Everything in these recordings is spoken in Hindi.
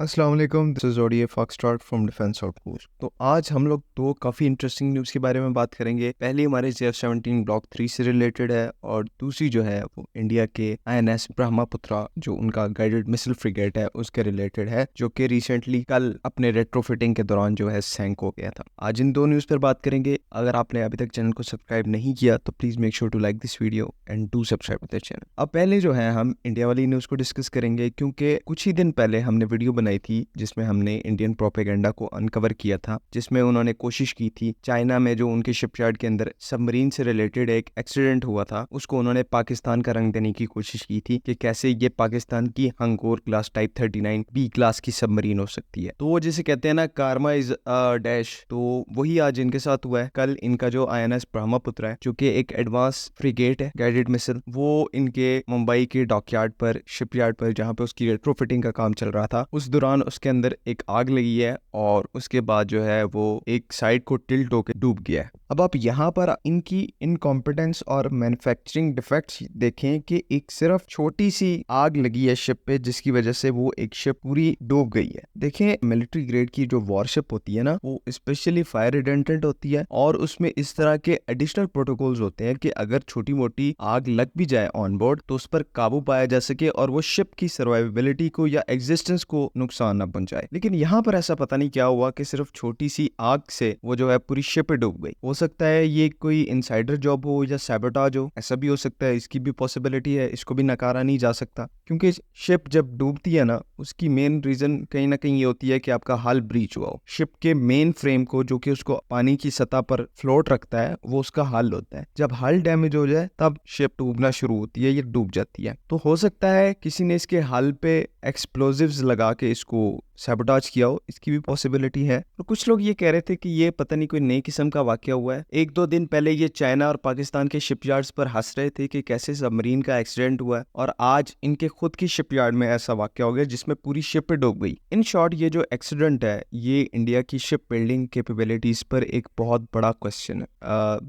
अस्सलाम वालेकुम, this is ODA foxtrot from defence outpost. तो आज हम लोग दो काफ़ी इंटरेस्टिंग न्यूज़ के बारे में बात करेंगे। पहली हमारे JF-17 ब्लॉक 3 से रिलेटेड है और दूसरी जो है वो इंडिया के INS ब्रह्मपुत्रा जो उनका गाइडेड मिसाइल फ्रिगेट है उसके रिलेटेड है, जो कि रिसेंटली कल अपने रेट्रोफिटिंग के दौरान जो है सैंक हो गया था। आज इन दो न्यूज़ पर बात करेंगे। अगर आपने अभी तक चैनल को सब्सक्राइब नहीं किया तो please make sure to like this video and do subscribe the channel. अब पहले जो है हम इंडिया वाली न्यूज़ को डिस्कस करेंगे, क्योंकि कुछ ही दिन पहले हमने वीडियो बनाई थी जिसमें हमने इंडियन प्रोपेगेंडा को अनकवर किया था, जिसमें उन्होंने कोशिश की थी चाइना में जो उनके शिपयार्ड के अंदर सबमरीन से रिलेटेड एक एक्सीडेंट हुआ था उसको उन्होंने पाकिस्तान का रंग देने की कोशिश की थी कि कैसे ये पाकिस्तान की Hangor class type 39 B class की सबमरीन हो सकती है। तो वो जैसे कहते हैं ना, कारमा इज डैश, तो वही आज इनके साथ हुआ है। कल इनका जो INS ब्रह्मपुत्र है जो कि एक एडवांस फ्रिगेट है गाइडेड मिसाइल, वो इनके मुंबई के डॉकयार्ड पर शिपयार्ड पर जहाँ पे उसकी रेट्रोफिटिंग का काम चल रहा था उस दौरान उसके अंदर एक आग लगी है और उसके बाद जो है वो एक साइड को टिल्ट होकर डूब गया है। अब आप यहाँ पर इनकी इनकॉम्पिटेंस और मैन्युफैक्चरिंग डिफेक्ट्स देखें कि एक सिर्फ छोटी सी आग लगी है शिप पे जिसकी वजह से वो एक शिप पूरी डूब गई है। देखें, मिलिट्री ग्रेड की जो वॉरशिप होती है ना, वो स्पेशली फायर रिडेंटेंट होती है और उसमें इस तरह के एडिशनल प्रोटोकॉल्स होते हैं कि अगर छोटी मोटी आग लग भी जाए ऑन बोर्ड तो उस पर काबू पाया जा सके और वो शिप की सर्वाइवेबिलिटी को या एग्जिस्टेंस को नुकसान न पहुंचाए। लेकिन यहाँ पर ऐसा पता नहीं क्या हुआ कि सिर्फ छोटी सी आग से वो जो है पूरी शिप डूब गई। हो सकता है ये कोई इनसाइडर जॉब हो या सैबोटाज हो, ऐसा भी हो सकता है, इसकी भी पॉसिबिलिटी है, इसको भी नकारा नहीं जा सकता। क्योंकि शिप जब डूबती है ना, उसकी मेन रीजन कहीं ना कहीं ये होती है कि आपका हल ब्रीच हुआ हो। शिप के मेन फ्रेम को जो कि उसको पानी की सतह पर फ्लोट रखता है वो उसका हल होता है। जब हल डैमेज हो जाए तब शिप डूबना शुरू होती है, ये डूब जाती है। तो हो सकता है किसी ने इसके हल पे एक्सप्लोजिव्स लगा के इसको सैबोटाज किया हो, इसकी भी पॉसिबिलिटी है। और कुछ लोग ये कह रहे थे कि ये पता नहीं कोई नई किस्म का वाकया हुआ है। एक दो दिन पहले ये चाइना और पाकिस्तान के शिपयार्ड्स पर हंस रहे थे कि कैसे सबमरीन का एक्सीडेंट हुआ है और आज इनके खुद की शिपयार्ड में ऐसा वाकया हो गया जिसमें पूरी शिप डूब गई। इन शॉर्ट, ये जो एक्सीडेंट है ये इंडिया की शिप बिल्डिंग कैपेबिलिटीज पर एक बहुत बड़ा क्वेश्चन है।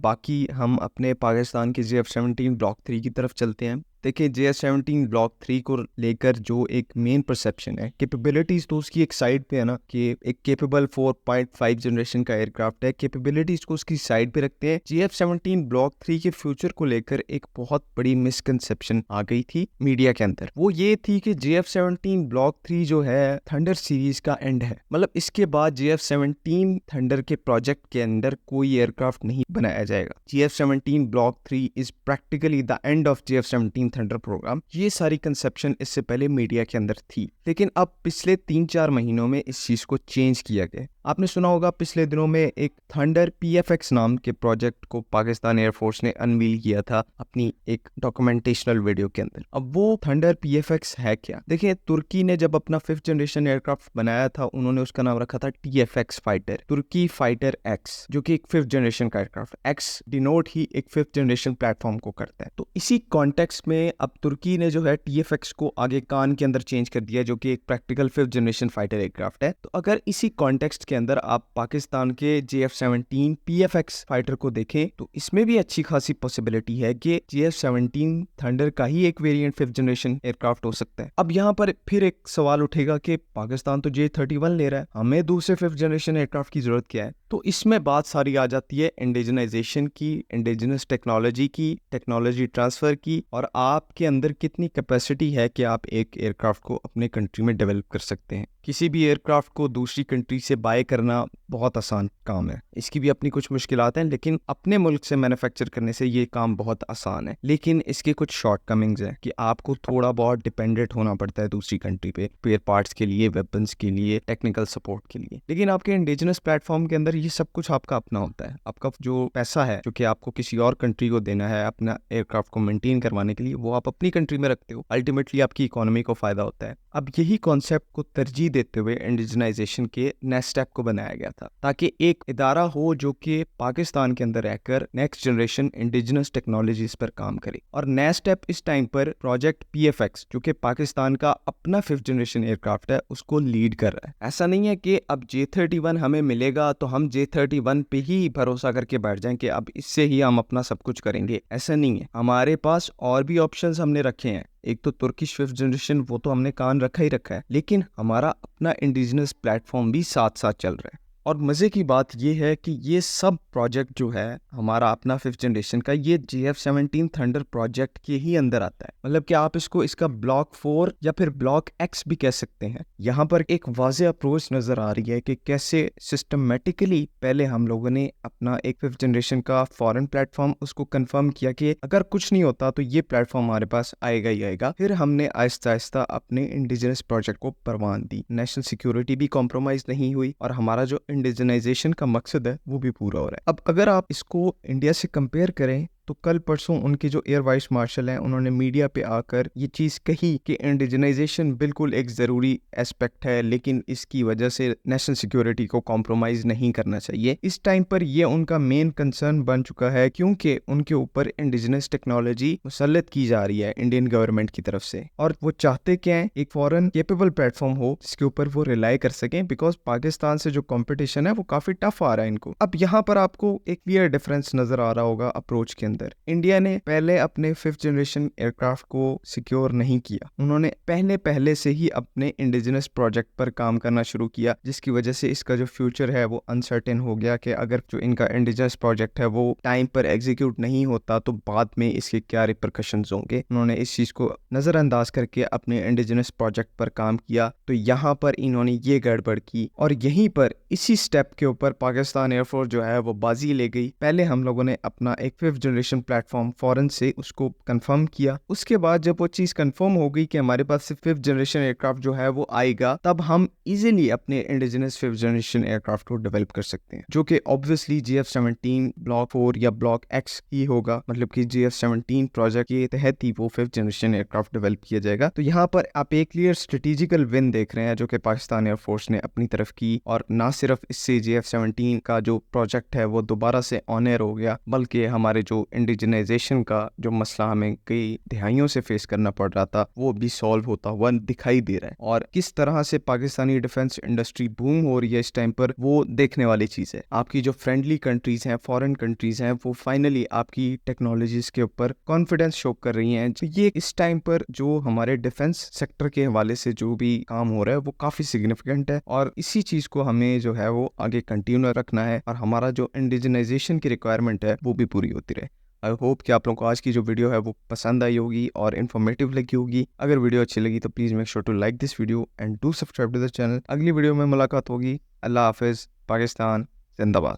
बाकी हम अपने पाकिस्तान के JF-17 ब्लॉक 3 की तरफ चलते हैं। देखिए, JF-17 ब्लॉक 3 को लेकर जो एक मेन परसेप्शन है, कैपेबिलिटीज तो उसकी एक साइड पे है ना कि एक केपेबल 4.5 जनरेशन का एयरक्राफ्ट है, कैपेबिलिटीज को उसकी साइड पे रखते हैं। JF-17 ब्लॉक 3 के फ्यूचर को लेकर एक बहुत बड़ी मिसकंसेप्शन आ गई थी मीडिया के अंदर। वो ये थी कि JF-17 ब्लॉक 3 जो है थंडर सीरीज का एंड है, मतलब इसके बाद JF-17 थंडर के प्रोजेक्ट के अंदर कोई एयरक्राफ्ट नहीं बनाया जाएगा। JF-17 block 3 is practically the end of JF-17 Thunder programme. ये सारी कंसेप्शन इससे पहले मीडिया के अंदर थी, लेकिन अब पिछले 3-4 महीनों में इस चीज को चेंज किया गया। आपने सुना होगा पिछले दिनों में एक थंडर PFX नाम के प्रोजेक्ट को पाकिस्तान एयरफोर्स ने अनवील किया था अपनी एक डॉक्यूमेंटेशनल वीडियो के अंदर। अब वो थंडर PFX है क्या? देखिए, तुर्की ने जब अपना 5th जनरेशन एयरक्राफ्ट बनाया था उन्होंने उसका नाम रखा था TFX फाइटर, तुर्की फाइटर X, जो कि एक 5th जनरेशन का एयरक्राफ्ट। X डिनोट ही एक 5th जनरेशन प्लेटफॉर्म को करता है। तो इसी कॉन्टेक्स्ट में अब तुर्की ने जो है TFX को आगे कान के अंदर चेंज कर दिया, जो कि एक practical 5th generation fighter aircraft है। तो अगर इसी कॉन्टेक्स्ट के अंदर आप पाकिस्तान के JF-17 PFX फाइटर को देखें तो इसमें भी अच्छी खासी पॉसिबिलिटी है कि JF-17 थंडर का ही एक वेरिएंट 5th जनरेशन एयरक्राफ्ट हो सकता है। अब यहाँ पर फिर एक सवाल उठेगा कि पाकिस्तान तो J-31 ले रहा है, हमें दूसरे 5th जनरेशन एयरक्राफ्ट की जरूरत क्या है? तो इसमें बात सारी आ जाती है इंडिजनाइजेशन की, इंडिजिनस टेक्नोलॉजी की, टेक्नोलॉजी ट्रांसफर की, और आपके अंदर कितनी कैपेसिटी है कि आप एक एयरक्राफ्ट को अपने कंट्री में डेवलप कर सकते हैं। किसी भी एयरक्राफ्ट को दूसरी कंट्री से बाय करना बहुत आसान काम है, इसकी भी अपनी कुछ मुश्किलात हैं, लेकिन अपने मुल्क से मैन्युफैक्चर करने से ये काम बहुत आसान है। लेकिन इसके कुछ शॉर्टकमिंग्स हैं कि आपको थोड़ा बहुत डिपेंडेंट होना पड़ता है दूसरी कंट्री पे स्पेयर पार्ट्स के लिए, वेपन्स के लिए, टेक्निकल सपोर्ट के लिए। लेकिन आपके इंडिजिनस प्लेटफॉर्म के अंदर ये सब कुछ आपका अपना होता है। आपका जो पैसा है जो कि आपको किसी और कंट्री को देना है अपना एयरक्राफ्ट को मेंटेन करवाने के लिए, वो आप अपनी कंट्री में रखते हो। अल्टीमेटली आपकी इकोनॉमी को फायदा होता है। अब यही कॉन्सेप्ट को तरजीह देते हुए इंडिजनाइजेशन के नेस्टैप को बनाया गया था, ताकि एक इदारा हो जो कि पाकिस्तान के अंदर रहकर नेक्स्ट जनरेशन इंडिजिनस टेक्नोलॉजीज पर काम करे। और नेस्टैप इस टाइम पर प्रोजेक्ट PFX, जो कि पाकिस्तान का अपना 5th जनरेशन एयरक्राफ्ट है, उसको लीड कर रहा है। ऐसा नहीं है कि अब J-31 हमें मिलेगा तो हम J-31 पे ही भरोसा करके बैठ जाएं कि अब इससे ही हम अपना सब कुछ करेंगे। ऐसा नहीं है, हमारे पास और भी ऑप्शंस हमने रखे हैं। एक तो तुर्किश फिफ्थ जनरेशन, वो तो हमने कान रखा ही रखा है, लेकिन हमारा अपना इंडिजिनस प्लेटफॉर्म भी साथ साथ चल रहा है। और मज़े की बात ये है कि ये सब प्रोजेक्ट जो है हमारा अपना फिफ्थ जनरेशन का, ये JF-17 थंडर प्रोजेक्ट के ही अंदर आता है। मतलब कि आप इसको इसका ब्लॉक 4 या फिर ब्लॉक X भी कह सकते हैं। यहाँ पर एक वाज़ेह अप्रोच नज़र आ रही है कि कैसे सिस्टमेटिकली पहले हम लोगों ने अपना एक फिफ्थ जनरेशन का फॉरेन प्लेटफॉर्म उसको कंफर्म किया कि अगर कुछ नहीं होता तो ये प्लेटफॉर्म हमारे पास आएगा ही आएगा। फिर हमने आहिस्ता आहिस्ता अपने इंडिजिनस प्रोजेक्ट को परवान दी, नेशनल सिक्योरिटी भी कॉम्प्रोमाइज नहीं हुई और हमारा जो इंडिजिनाइजेशन का मकसद है वो भी पूरा हो रहा है। अब अगर आप इसको इंडिया से कंपेयर करें तो कल परसों उनके जो एयर वाइस मार्शल हैं उन्होंने मीडिया पे आकर ये चीज़ कही कि इंडिजिनाइजेशन बिल्कुल एक ज़रूरी एस्पेक्ट है, लेकिन इसकी वजह से नेशनल सिक्योरिटी को कॉम्प्रोमाइज़ नहीं करना चाहिए। इस टाइम पर ये उनका मेन कंसर्न बन चुका है, क्योंकि उनके ऊपर इंडिजिनस टेक्नोलॉजी मुसल्लत की जा रही है इंडियन गवर्नमेंट की तरफ से, और वो चाहते क्या है, एक फॉरेन केपेबल प्लेटफॉर्म हो जिसके ऊपर वो रिलाई कर सकें, बिकॉज पाकिस्तान से जो कॉम्पिटिशन है वो काफ़ी टफ आ रहा है इनको। अब यहाँ पर आपको एक क्लियर डिफरेंस नजर आ रहा होगा अप्रोच के अंदर। इंडिया ने पहले अपने फिफ्थ जनरेशन एयरक्राफ्ट को सिक्योर नहीं किया, उन्होंने पहले से ही अपने इंडिजिनस प्रोजेक्ट पर काम करना शुरू किया, जिसकी वजह से इसका जो फ्यूचर है वो अनसर्टेन हो गया कि अगर जो इनका इंडिजिनस प्रोजेक्ट है वो टाइम पर एग्जीक्यूट नहीं होता तो बाद में इसके क्या रिपरकशंस होंगे। उन्होंने इस चीज को नजरअंदाज करके अपने इंडिजिनस प्रोजेक्ट पर काम किया, तो यहाँ पर इन्होंने ये गड़बड़ की और यहीं पर इसी स्टेप के ऊपर पाकिस्तान एयरफोर्स जो है वो बाजी ले गई। पहले हम लोगों ने अपना एक फिफ्थ जनरेशन प्लेटफॉर्म फॉरेन से उसको कंफर्म किया, उसके बाद जब वो चीज कंफर्म हो गई कि हमारे पास फिफ्थ जनरेशन एयरक्राफ्ट जो है वो आएगा, तब हम इजीली अपने इंडिजिनस फिफ्थ जनरेशन एयरक्राफ्ट को डेवलप कर सकते हैं, जो कि ऑब्वियसली JF-17 ब्लॉक 4 या ब्लॉक X ही होगा। मतलब कि JF-17 प्रोजेक्ट के तहत ही वो फिफ्थ जनरेशन एयरक्राफ्ट डेवलप किया जाएगा। तो यहाँ पर आप एक क्लियर स्ट्रेटेजिकल विन देख रहे हैं जो कि पाकिस्तान एयरफोर्स ने अपनी तरफ की, और ना सिर्फ इससे JF-17 का जो प्रोजेक्ट है वो दोबारा से ऑन एयर हो गया, बल्कि हमारे जो इंडिजिनाइजेशन का जो मसला हमें कई दिहाइयों से फेस करना पड़ रहा था वो भी सॉल्व होता हुआ दिखाई दे रहा है। और किस तरह से पाकिस्तानी डिफेंस इंडस्ट्री बूम हो रही है इस टाइम पर, वो देखने वाली चीज है। आपकी जो फ्रेंडली कंट्रीज हैं, फॉरेन कंट्रीज हैं, वो फाइनली आपकी टेक्नोलॉजीज के ऊपर कॉन्फिडेंस शो कर रही हैं। तो ये इस टाइम पर जो हमारे डिफेंस सेक्टर के हवाले से जो भी काम हो रहा है वो काफी सिग्निफिकेंट है, और इसी चीज को हमें जो है वो आगे कंटिन्यू रखना है, और हमारा जो इंडिजिनाइजेशन की रिक्वायरमेंट है वो भी पूरी होती रहे। आई होप कि आप लोगों को आज की जो वीडियो है वो पसंद आई होगी और इन्फॉर्मेटिव लगी होगी। अगर वीडियो अच्छी लगी तो please make sure to like this video and do subscribe to the channel. अगली वीडियो में मुलाकात होगी। अल्लाह हाफिज़। पाकिस्तान जिंदाबाद।